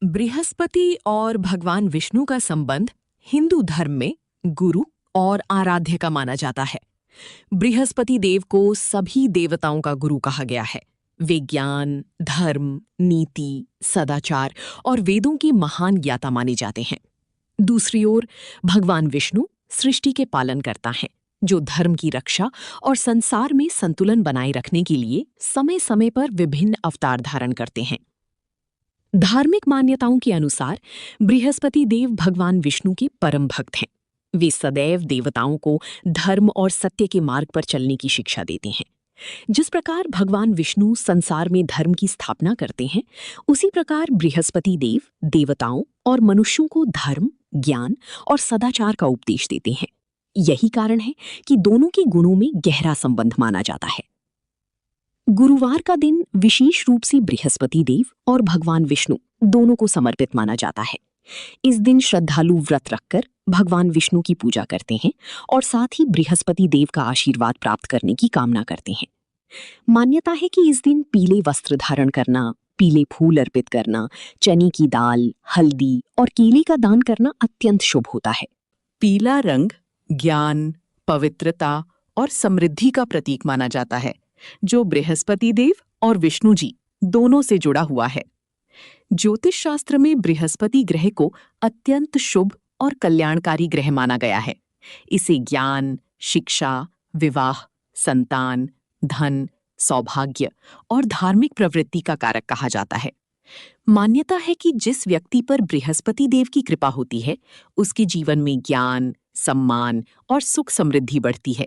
बृहस्पति और भगवान विष्णु का संबंध हिंदू धर्म में गुरु और आराध्य का माना जाता है। बृहस्पति देव को सभी देवताओं का गुरु कहा गया है। वे ज्ञान, धर्म, नीति, सदाचार और वेदों के महान ज्ञाता माने जाते हैं। दूसरी ओर भगवान विष्णु सृष्टि के पालनकर्ता हैं, जो धर्म की रक्षा और संसार में संतुलन बनाए रखने के लिए समय समय पर विभिन्न अवतार धारण करते हैं। धार्मिक मान्यताओं के अनुसार बृहस्पति देव भगवान विष्णु के परम भक्त हैं। वे सदैव देवताओं को धर्म और सत्य के मार्ग पर चलने की शिक्षा देते हैं। जिस प्रकार भगवान विष्णु संसार में धर्म की स्थापना करते हैं, उसी प्रकार बृहस्पति देव देवताओं और मनुष्यों को धर्म, ज्ञान और सदाचार का उपदेश देते हैं। यही कारण है कि दोनों के गुणों में गहरा संबंध माना जाता है। गुरुवार का दिन विशेष रूप से बृहस्पति देव और भगवान विष्णु दोनों को समर्पित माना जाता है। इस दिन श्रद्धालु व्रत रखकर भगवान विष्णु की पूजा करते हैं और साथ ही बृहस्पति देव का आशीर्वाद प्राप्त करने की कामना करते हैं। मान्यता है कि इस दिन पीले वस्त्र धारण करना, पीले फूल अर्पित करना, चने की दाल, हल्दी और केले का दान करना अत्यंत शुभ होता है। पीला रंग ज्ञान, पवित्रता और समृद्धि का प्रतीक माना जाता है, जो बृहस्पति देव और विष्णु जी दोनों से जुड़ा हुआ है। ज्योतिष शास्त्र में बृहस्पति ग्रह को अत्यंत शुभ और कल्याणकारी ग्रह माना गया है। इसे ज्ञान, शिक्षा, विवाह, संतान, धन, सौभाग्य और धार्मिक प्रवृत्ति का कारक कहा जाता है। मान्यता है कि जिस व्यक्ति पर बृहस्पति देव की कृपा होती है, उसके जीवन में ज्ञान, सम्मान और सुख समृद्धि बढ़ती है।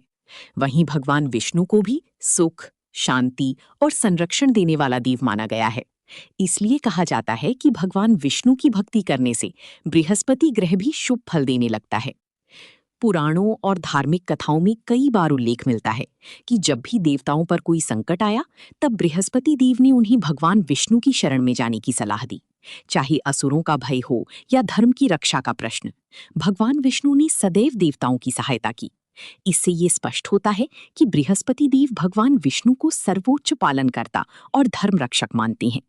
वहीं भगवान विष्णु को भी सुख, शांति और संरक्षण देने वाला देव माना गया है। इसलिए कहा जाता है कि भगवान विष्णु की भक्ति करने से बृहस्पति ग्रह भी शुभ फल देने लगता है। पुराणों और धार्मिक कथाओं में कई बार उल्लेख मिलता है कि जब भी देवताओं पर कोई संकट आया, तब बृहस्पति देव ने उन्हें भगवान विष्णु की शरण में जाने की सलाह दी। चाहे असुरों का भय हो या धर्म की रक्षा का प्रश्न, भगवान विष्णु ने सदैव देवताओं की सहायता की। इससे ये स्पष्ट होता है कि बृहस्पति देव भगवान विष्णु को सर्वोच्च पालनकर्ता और धर्म रक्षक मानते हैं।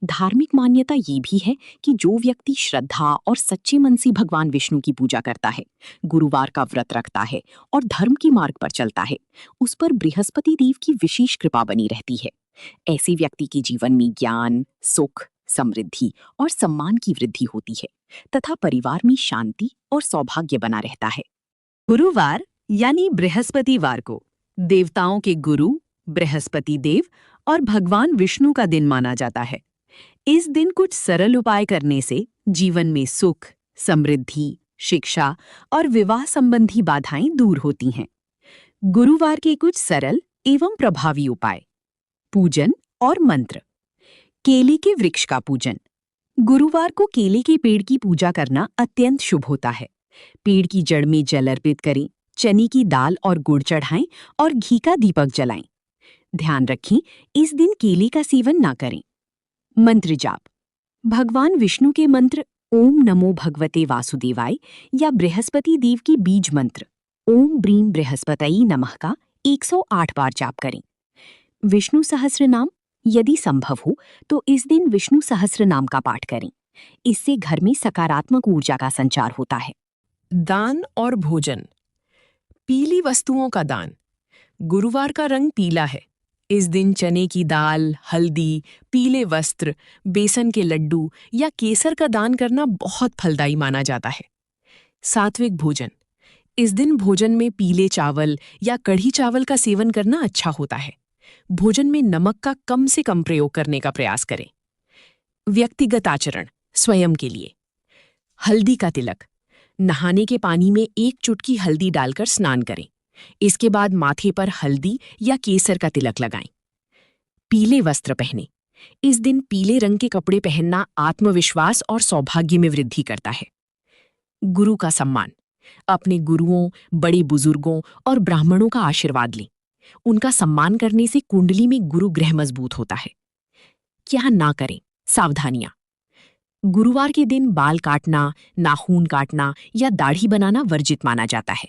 धार्मिक मान्यता ये भी है कि जो व्यक्ति श्रद्धा और सच्चे मन से भगवान विष्णु की पूजा करता है, गुरुवार का व्रत रखता है और धर्म के मार्ग पर चलता है, उस पर बृहस्पति देव की विशेष कृपा बनी रहती है। ऐसे व्यक्ति के जीवन में ज्ञान, सुख, समृद्धि और सम्मान की वृद्धि होती है तथा परिवार में शांति और सौभाग्य बना रहता है। गुरुवार यानी बृहस्पतिवार को देवताओं के गुरु बृहस्पति देव और भगवान विष्णु का दिन माना जाता है। इस दिन कुछ सरल उपाय करने से जीवन में सुख, समृद्धि, शिक्षा और विवाह संबंधी बाधाएं दूर होती हैं। गुरुवार के कुछ सरल एवं प्रभावी उपाय: पूजन और मंत्र। केले के वृक्ष का पूजन। गुरुवार को केले के पेड़ की पूजा करना अत्यंत शुभ होता है। पेड़ की जड़ में जल अर्पित करें, चने की दाल और गुड़ चढ़ाएं और घी का दीपक जलाएं। ध्यान रखें, इस दिन केले का सेवन ना करें। मंत्र जाप। भगवान विष्णु के मंत्र ओम नमो भगवते वासुदेवाय या बृहस्पति देव की बीज मंत्र ओम ब्रीम बृहस्पतये नमः का 108 बार जाप करें। विष्णु सहस्त्र नाम, यदि संभव हो तो इस दिन विष्णु सहस्त्र नाम का पाठ करें। इससे घर में सकारात्मक ऊर्जा का संचार होता है। दान और भोजन। पीली वस्तुओं का दान। गुरुवार का रंग पीला है। इस दिन चने की दाल, हल्दी, पीले वस्त्र, बेसन के लड्डू या केसर का दान करना बहुत फलदायी माना जाता है। सात्विक भोजन। इस दिन भोजन में पीले चावल या कढ़ी चावल का सेवन करना अच्छा होता है। भोजन में नमक का कम से कम प्रयोग करने का प्रयास करें। व्यक्तिगत आचरण स्वयं के लिए। हल्दी का तिलक। नहाने के पानी में 1 चुटकी हल्दी डालकर स्नान करें। इसके बाद माथे पर हल्दी या केसर का तिलक लगाएं। पीले वस्त्र पहनें। इस दिन पीले रंग के कपड़े पहनना आत्मविश्वास और सौभाग्य में वृद्धि करता है। गुरु का सम्मान। अपने गुरुओं, बड़े बुजुर्गों और ब्राह्मणों का आशीर्वाद लें। उनका सम्मान करने से कुंडली में गुरु ग्रह मजबूत होता है। क्या ना करें? सावधानियां। गुरुवार के दिन बाल काटना, नाखून काटना या दाढ़ी बनाना वर्जित माना जाता है।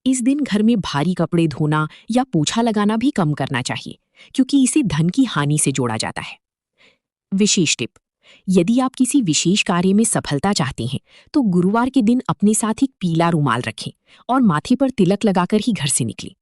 इस दिन घर में भारी कपड़े धोना या पोछा लगाना भी कम करना चाहिए, क्योंकि इसे धन की हानि से जोड़ा जाता है। विशेष टिप: यदि आप किसी विशेष कार्य में सफलता चाहते हैं तो गुरुवार के दिन अपने साथ एक पीला रुमाल रखें और माथे पर तिलक लगाकर ही घर से निकलें।